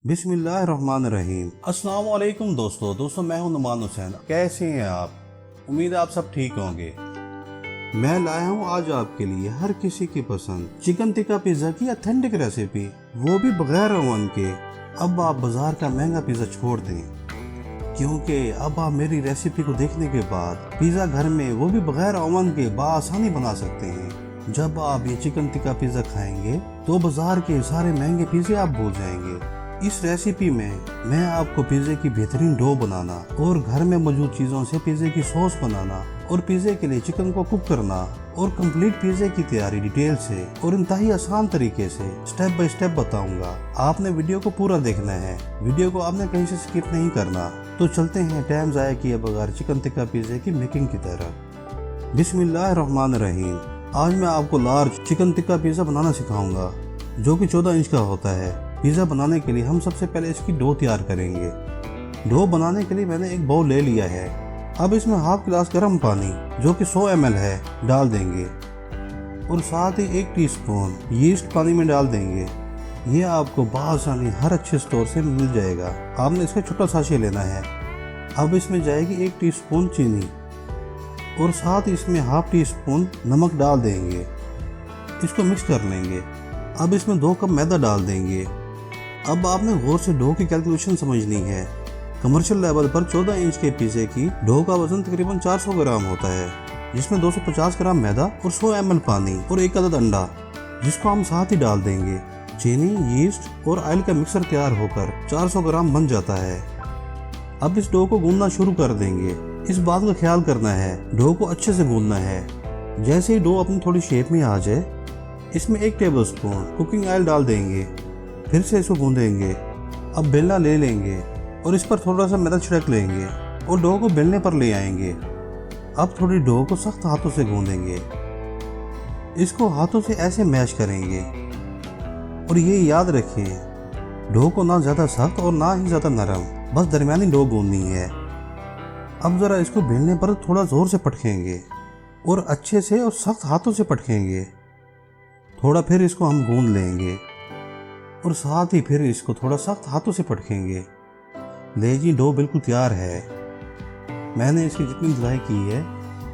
बिस्मिल्लाहिर्रहमानिर्रहीम। अस्सलाम वालेकुम दोस्तों मैं हूं नुमान हुसैन। कैसे हैं आप? उम्मीद है आप सब ठीक होंगे। मैं लाया हूं आज आपके लिए हर किसी की पसंद चिकन टिक्का पिज्जा की ऑथेंटिक रेसिपी, वो भी बगैर ओवन के। अब आप बाजार का महंगा पिज्जा छोड़ दें, क्योंकि अब आप मेरी रेसिपी को देखने के बाद पिज्जा घर में वो भी बगैर ओवन के बआसानी बना सकते हैं। जब आप ये चिकन टिक्का पिज्जा खाएंगे तो बाजार के सारे महंगे पिज्जे आप भूल जाएंगे। इस रेसिपी में मैं आपको पिज्जे की बेहतरीन डो बनाना और घर में मौजूद चीजों से पिज्जे की सॉस बनाना और पिज्जे के लिए चिकन को कुक करना और कंप्लीट पिज्जे की तैयारी डिटेल से और इंतहाई आसान तरीके से स्टेप बाय स्टेप बताऊंगा। आपने वीडियो को पूरा देखना है, वीडियो को आपने कहीं से स्किप नहीं करना। तो चलते हैं टाइम ज़ाया किए बगैर चिकन टिक्का पिज्जे की मेकिंग की तरफ। बिस्मिल्लाहिर्रहमानिर्रहीम। आज मैं आपको लार्ज चिकन टिक्का पिज्जा बनाना सिखाऊंगा, जो कि 14 इंच का होता है। पिज़्ज़ा बनाने के लिए हम सबसे पहले इसकी डो तैयार करेंगे। डो बनाने के लिए मैंने एक बाउल ले लिया है। अब इसमें हाफ गिलास गर्म पानी, जो कि 100 ml है, डाल देंगे और साथ ही 1 टीस्पून यीस्ट पानी में डाल देंगे। ये आपको बआसानी हर अच्छे स्टोर से मिल जाएगा। आपने इसका छोटा साशे लेना है। अब इसमें जाएगी 1 टीस्पून चीनी और साथ ही इसमें हाफ टीस्पून नमक डाल देंगे। इसको मिक्स कर लेंगे। अब इसमें 2 कप मैदा डाल देंगे। अब आपने गौर से डो की कैलकुलेशन समझनी है। कमर्शियल लेवल पर 14 इंच के पिज़्ज़े की डो का वजन तकरीबन 400 ग्राम होता है, जिसमें 250 ग्राम मैदा और 100 ml पानी और 1 अदद अंडा, जिसको हम साथ ही डाल देंगे। चीनी, यीस्ट और ऑयल का मिक्सर तैयार होकर 400 ग्राम बन जाता है। अब इस डो को गूंदना शुरू कर देंगे। इस बात का ख्याल करना है, डो को अच्छे से गूंदना है। जैसे ही डो अपनी थोड़ी शेप में आ जाए, इसमें 1 टेबलस्पून कुकिंग ऑयल डाल देंगे। फिर से इसको गूंदेंगे। अब बेलना ले लेंगे और इस पर थोड़ा सा मैदा छिड़क लेंगे और डो को बेलने पर ले आएंगे। अब थोड़ी डो को सख्त हाथों से गूंदेंगे। इसको हाथों से ऐसे मैश करेंगे और ये याद रखें, डो को ना ज़्यादा सख्त और ना ही ज़्यादा नरम, बस दरमियानी डो गूंदनी है। अब ज़रा इसको बेलने पर थोड़ा ज़ोर से पटकेंगे और अच्छे से और सख्त हाथों से पटकेंगे। थोड़ा फिर इसको हम गूंद लेंगे और साथ ही फिर इसको थोड़ा सख्त हाथों से पटकेंगे। ले जी, डो बिल्कुल तैयार है। मैंने इसकी जितनी धुलाई की है,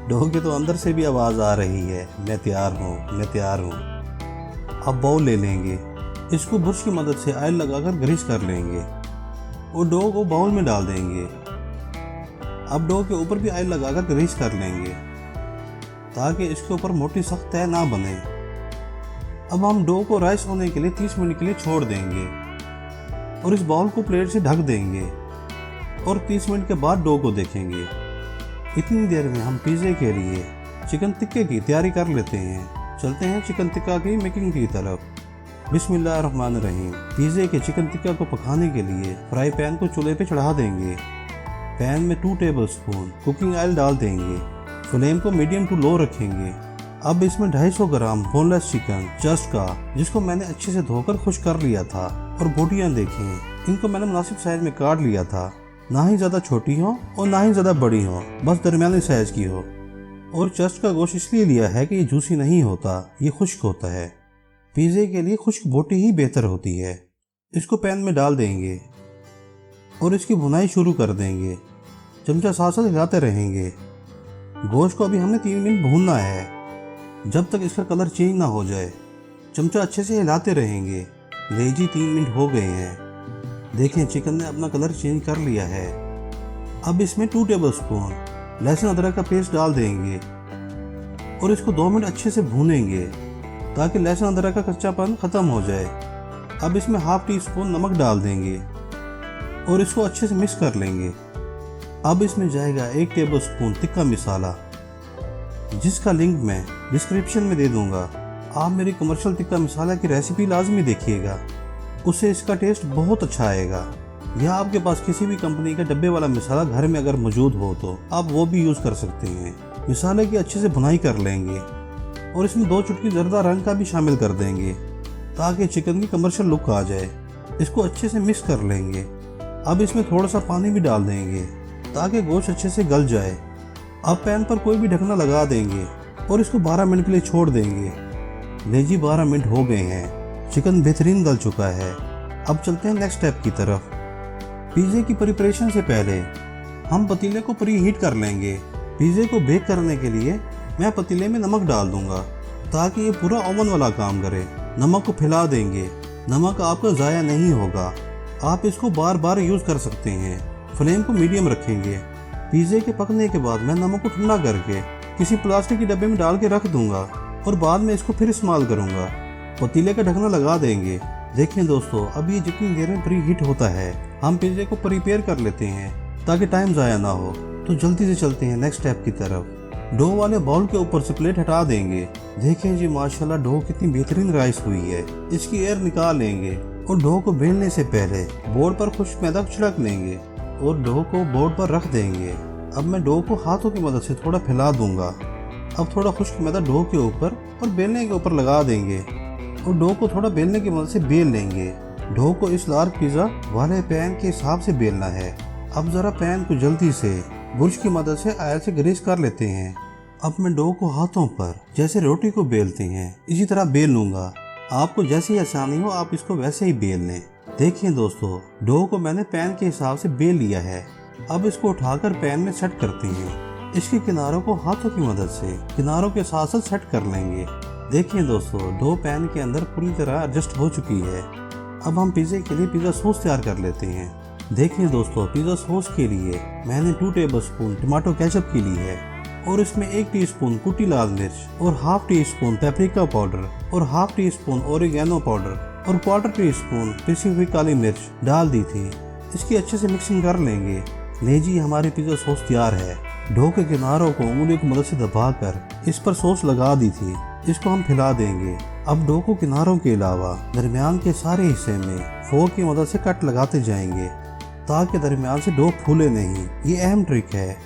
डो के तो अंदर से भी आवाज़ आ रही है, मैं तैयार हूँ, मैं तैयार हूँ। अब बाउल ले लेंगे। इसको ब्रश की मदद से ऑयल लगाकर ग्रीस कर लेंगे और डो को बाउल में डाल देंगे। अब डो के ऊपर भी ऑयल लगाकर ग्रीस कर लेंगे, ताकि इसके ऊपर मोटी सख्त तह ना बने। अब हम डो को राइस होने के लिए 30 मिनट के लिए छोड़ देंगे और इस बाउल को प्लेट से ढक देंगे और 30 मिनट के बाद डो को देखेंगे। इतनी देर में हम पिज़्ज़े के लिए चिकन टिक्के की तैयारी कर लेते हैं। चलते हैं चिकन टिक्का की मेकिंग की तरफ। बिस्मिल्लाहिर्रहमानिर्रहीम। पिज़्ज़े के चिकन टिक्का को पकाने के लिए फ्राई पैन को चूल्हे पे चढ़ा देंगे। पैन में 2 टेबलस्पून कुकिंग ऑयल डाल देंगे। फ्लेम को मीडियम टू लो रखेंगे। अब इसमें 250 ग्राम बोनलेस चिकन चस्ट का, जिसको मैंने अच्छे से धोकर खुश कर लिया था, और बोटियां देखें, इनको मैंने मुनासिब साइज में काट लिया था। ना ही ज़्यादा छोटी हो और ना ही ज़्यादा बड़ी हो, बस दरमियानी साइज की हो। और चस्ट का गोश्त इसलिए लिया है कि ये जूसी नहीं होता, ये खुश्क होता है। पिज़्ज़े के लिए खुश्क बोटी ही बेहतर होती है। इसको पैन में डाल देंगे और इसकी भुनाई शुरू कर देंगे। चमचा साथ साथ हिलाते रहेंगे। गोश्त को अभी हमने 3 मिनट भूनना है, जब तक इसका कलर चेंज ना हो जाए। चमचा अच्छे से हिलाते रहेंगे। ले जी, 3 मिनट हो गए हैं। देखें, चिकन ने अपना कलर चेंज कर लिया है। अब इसमें 2 टेबलस्पून लहसुन अदरक का पेस्ट डाल देंगे और इसको 2 मिनट अच्छे से भूनेंगे, ताकि लहसुन अदरक का कच्चापन ख़त्म हो जाए। अब इसमें हाफ टीस्पून नमक डाल देंगे और इसको अच्छे से मिक्स कर लेंगे। अब इसमें जाएगा 1 टेबलस्पून टिक्का मसाला, जिसका लिंक मैं डिस्क्रिप्शन में दे दूंगा। आप मेरी कमर्शियल टिक्का मसाला की रेसिपी लाजमी देखिएगा, उससे इसका टेस्ट बहुत अच्छा आएगा। या आपके पास किसी भी कंपनी का डब्बे वाला मसाला घर में अगर मौजूद हो तो आप वो भी यूज़ कर सकते हैं। मसाले की अच्छे से भुनाई कर लेंगे और इसमें 2 चुटकी जर्दा रंग का भी शामिल कर देंगे, ताकि चिकन की कमर्शियल लुक आ जाए। इसको अच्छे से मिक्स कर लेंगे। अब इसमें थोड़ा सा पानी भी डाल देंगे, ताकि गोश्त अच्छे से गल जाए। अब पैन पर कोई भी ढकना लगा देंगे और इसको 12 मिनट के लिए छोड़ देंगे। ले जी, 12 मिनट हो गए हैं। चिकन बेहतरीन गल चुका है। अब चलते हैं नेक्स्ट स्टेप की तरफ। पिज़्ज़े की प्रिपरेशन से पहले हम पतीले को प्री हीट कर लेंगे। पिज़्ज़े को बेक करने के लिए मैं पतीले में नमक डाल दूंगा ताकि ये पूरा ओवन वाला काम करे। नमक को फैला देंगे। नमक आपका ज़ाया नहीं होगा। आप इसको बार बार यूज़ कर सकते हैं। फ्लेम को मीडियम रखेंगे। पिज़्ज़े के पकने के बाद मैं नमक को ठंडा करके किसी प्लास्टिक के डब्बे में डाल के रख दूंगा और बाद में इसको फिर इस्तेमाल करूंगा। पतीले का ढक्कन लगा देंगे। देखिए दोस्तों, अब ये जितनी देर में प्री हीट होता है हम पिज़्ज़े को प्रिपेयर कर लेते हैं ताकि टाइम ज़ाया ना हो। तो जल्दी से चलते हैं नेक्स्ट स्टेप की तरफ। डो वाले बाउल के ऊपर से प्लेट हटा देंगे। देखें जी माशाल्लाह डो कितनी बेहतरीन राइस हुई है। इसकी एयर निकाल लेंगे और डो को बेलने से पहले बोर्ड पर खुश्क मैदा छिड़क लेंगे और डो को बोर्ड पर रख देंगे। अब मैं डो को हाथों की मदद से थोड़ा फैला दूंगा। अब थोड़ा खुश्क मैदा डो के ऊपर और बेलने के ऊपर लगा देंगे और डो को थोड़ा बेलने की मदद से बेल लेंगे। डो को इस लार्ज पिज़्ज़ा वाले पैन के हिसाब से बेलना है। अब ज़रा पैन को जल्दी से बुर्श की मदद से ऑयल से ग्रीस कर लेते हैं। अब मैं डो को हाथों पर जैसे रोटी को बेलते हैं इसी तरह बेल लूँगा। आपको जैसी आसानी हो आप इसको वैसे ही बेल लें। देखिए दोस्तों, डो को मैंने पैन के हिसाब से बेल लिया है। अब इसको उठाकर पैन में सेट करते हैं। इसके किनारों को हाथों की मदद से किनारों के साथ साथ सेट कर लेंगे। देखिए दोस्तों, डो पैन के अंदर पूरी तरह एडजस्ट हो चुकी है। अब हम पिज़्ज़े के लिए पिज़्ज़ा सॉस तैयार कर लेते हैं। देखिए दोस्तों, पिज़्ज़ा सॉस के लिए मैंने 2 टेबलस्पून टमाटो केचप की ली है और इसमें 1 टीस्पून कुटी लाल मिर्च और half teaspoon paprika powder और half teaspoon oregano powder और 1/4 टीस्पून पिसी हुई काली मिर्च डाल दी थी। इसकी अच्छे से मिक्सिंग कर लेंगे। ले जी, हमारी पिज़्ज़ा सॉस तैयार है। डो के किनारों को उंगली की मदद से दबाकर इस पर सॉस लगा दी थी। इसको हम फैला देंगे। अब डो को किनारों के अलावा दरमियान के सारे हिस्से में फोर्क की मदद से कट लगाते जाएंगे ताकि दरमियान से डो फूले नहीं। ये अहम ट्रिक है।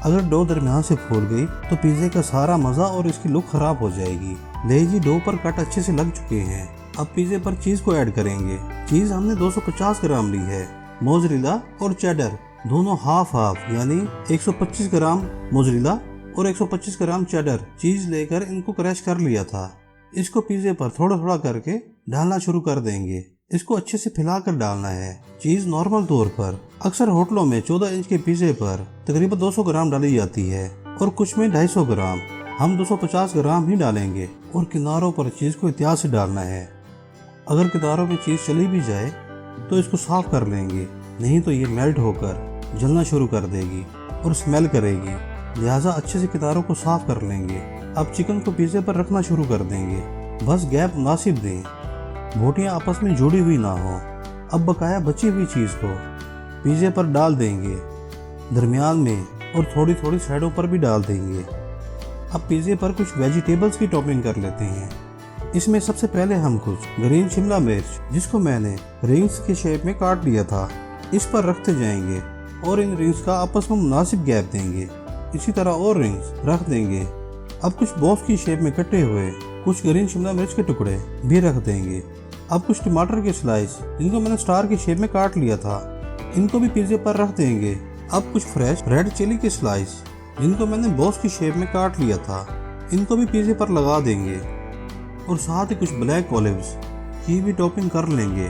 अगर डो दरमियान से फूल गई तो पिज़्ज़े का सारा मज़ा और इसकी लुक खराब हो जाएगी। ले जी, डो पर कट अच्छे से लग चुके हैं। अब पिज़्ज़े पर चीज़ को ऐड करेंगे। चीज़ हमने 250 ग्राम ली है। मोज़रेला और चेडर दोनों हाफ हाफ यानी 125 ग्राम मोज़रेला और 125 ग्राम चेडर चीज़ लेकर इनको क्रश कर लिया था। इसको पिज़्ज़े पर थोड़ा थोड़ा करके डालना शुरू कर देंगे। इसको अच्छे से फैलाकर डालना है। चीज़ नॉर्मल तौर पर अक्सर होटलों में 14 इंच के पिज़्ज़े पर तकरीबन 200 ग्राम डाली जाती है और कुछ में 250 ग्राम। हम 250 ग्राम ही डालेंगे और किनारों पर चीज़ को एहतियात से डालना है। अगर किनारों में चीज़ चली भी जाए तो इसको साफ कर लेंगे, नहीं तो ये मेल्ट होकर जलना शुरू कर देगी और स्मेल करेगी। लिहाजा अच्छे से किनारों को साफ कर लेंगे। अब चिकन को पिज़्ज़े पर रखना शुरू कर देंगे। बस गैप मुनासिब दें, बोटियाँ आपस में जुड़ी हुई ना हो। अब बकाया बची हुई चीज़ को पिज़्ज़े पर डाल देंगे, दरमियान में और थोड़ी थोड़ी साइडों पर भी डाल देंगे। अब पिज़्ज़े पर कुछ वेजिटेबल्स की टॉपिंग कर लेते हैं। इसमें सबसे पहले हम कुछ ग्रीन शिमला मिर्च, जिसको मैंने रिंग्स के शेप में काट लिया था, इस पर रखते जाएंगे और इन रिंग्स का आपस में मुनासिब गैप देंगे। इसी तरह और रिंग्स रख देंगे। अब कुछ बॉक्स की शेप में कटे हुए कुछ ग्रीन शिमला मिर्च के टुकड़े भी रख देंगे। अब कुछ टमाटर के स्लाइस, जिनको मैंने स्टार की शेप में काट लिया था, इनको भी पिज़्ज़े पर रख देंगे। अब कुछ फ्रेश रेड चिली के स्लाइस, जिनको मैंने बॉक्स की शेप में काट लिया था, इनको भी पिज़्ज़े पर लगा देंगे और साथ ही कुछ ब्लैक ऑलिव्स की भी टॉपिंग कर लेंगे।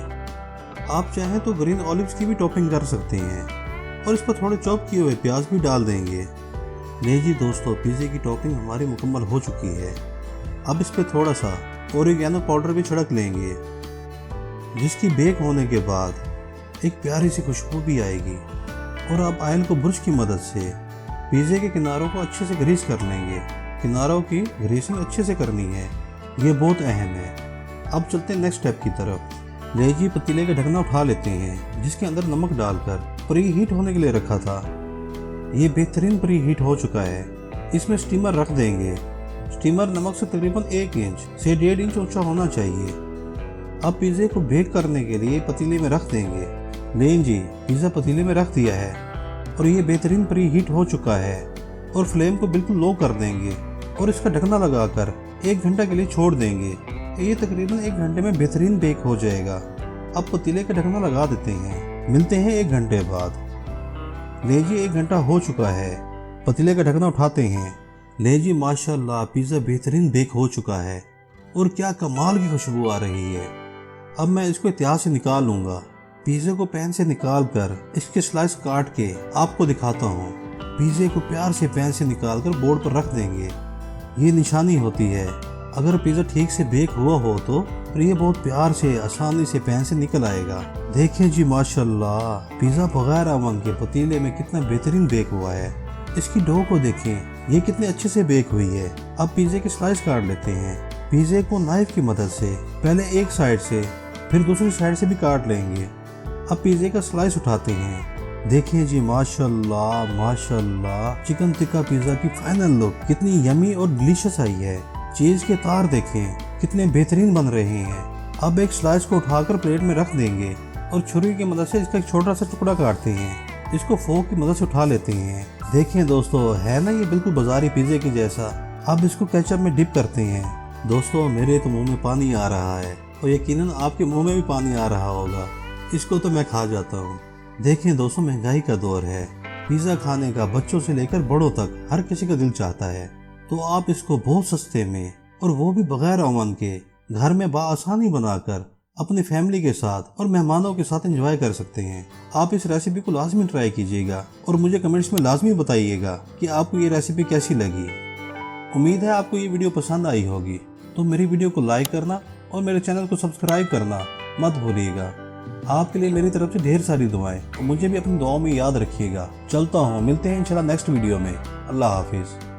आप चाहें तो ग्रीन ऑलिव्स की भी टॉपिंग कर सकते हैं और इस पर थोड़े चॉप किए हुए प्याज भी डाल देंगे। ले जी दोस्तों, पिज़्ज़े की टॉपिंग हमारी मुकम्मल हो चुकी है। अब इस पर थोड़ा सा ओरिगेनो पाउडर भी छिड़क लेंगे, जिसकी बेक होने के बाद एक प्यारी सी खुशबू भी आएगी। और अब ऑयल को ब्रश की मदद से पिज़्ज़े के किनारों को अच्छे से ग्रीस कर लेंगे। किनारों की ग्रीसिंग अच्छे से करनी है, ये बहुत अहम है। अब चलते हैं नेक्स्ट स्टेप की तरफ। ले जी, पतीले का ढकना उठा लेते हैं, जिसके अंदर नमक डालकर प्री हीट होने के लिए रखा था। ये बेहतरीन प्री हीट हो चुका है। इसमें स्टीमर रख देंगे। स्टीमर नमक से तकरीबन 1 इंच से 1.5 इंच ऊंचा होना चाहिए। अब पिज़्ज़े को बेक करने के लिए पतीले में रख देंगे। लें जी, पिज़्ज़ा पतीले में रख दिया है और ये बेहतरीन प्री हीट हो चुका है। और फ्लेम को बिल्कुल लो कर देंगे और इसका ढकना लगाकर 1 घंटा के लिए छोड़ देंगे। ये तकरीबन 1 घंटे में बेहतरीन बेक हो जाएगा। अब पतीले का ढकना लगा देते हैं। मिलते हैं 1 घंटे बाद। ले जी, 1 घंटा हो चुका है। पतीले का ढकना उठाते हैं। ले जी, माशाल्लाह पिज़्ज़ा बेहतरीन बेक हो चुका है और क्या कमाल की खुशबू आ रही है। अब मैं इसको इतिहास से निकाल लूंगा। पिज़्ज़े को पैन से निकाल कर इसके स्लाइस काट के आपको दिखाता हूँ। पिज़्ज़े को प्यार से पैन से निकाल कर बोर्ड पर रख देंगे। ये निशानी होती है, अगर पिज़्ज़ा ठीक से बेक हुआ हो तो ये बहुत प्यार से आसानी से पैन से निकल आएगा। देखें जी माशाल्लाह, पिज़्ज़ा बगैर अवन के पतीले में कितना बेहतरीन बेक हुआ है। इसकी डो को देखें, ये कितने अच्छे से बेक हुई है। अब पिज़्ज़े के स्लाइस काट लेते हैं। पिज़्ज़े को नाइफ की मदद से पहले एक साइड से फिर दूसरी साइड से भी काट लेंगे। अब पिज़्ज़े का स्लाइस उठाते हैं। देखिए जी माशाल्लाह माशाल्लाह, चिकन टिक्का पिज़्ज़ा की फाइनल लुक कितनी यमी और डिलीशियस आई है। चीज़ के तार देखें कितने बेहतरीन बन रहे हैं। अब एक स्लाइस को उठाकर प्लेट में रख देंगे और छुरी की मदद से इसका एक छोटा सा टुकड़ा काटते हैं। इसको फोक की मदद से उठा लेते हैं। देखें दोस्तों, है ना ये बिल्कुल बाजारी पिज़्ज़े के जैसा। अब इसको केचप में डिप करते हैं। दोस्तों मेरे तो मुंह में पानी आ रहा है और यकीनन आपके मुंह में भी पानी आ रहा होगा। इसको तो मैं खा जाता हूँ। देखें दोस्तों, महंगाई का दौर है। पिज़्ज़ा खाने का बच्चों से लेकर बड़ों तक हर किसी का दिल चाहता है, तो आप इसको बहुत सस्ते में और वो भी बगैर ओवन के घर में बाआसानी बनाकर अपनी फैमिली के साथ और मेहमानों के साथ एंजॉय कर सकते हैं। आप इस रेसिपी को लाजमी ट्राई कीजिएगा और मुझे कमेंट्स में लाजमी बताइएगा कि आपको ये रेसिपी कैसी लगी। उम्मीद है आपको ये वीडियो पसंद आई होगी, तो मेरी वीडियो को लाइक करना और मेरे चैनल को सब्सक्राइब करना मत भूलिएगा। आपके लिए मेरी तरफ से ढेर सारी दुआएं और मुझे भी अपनी दुआओं में याद रखिएगा। चलता हूँ, मिलते हैं इंशाल्लाह नेक्स्ट वीडियो में। अल्लाह हाफिज़।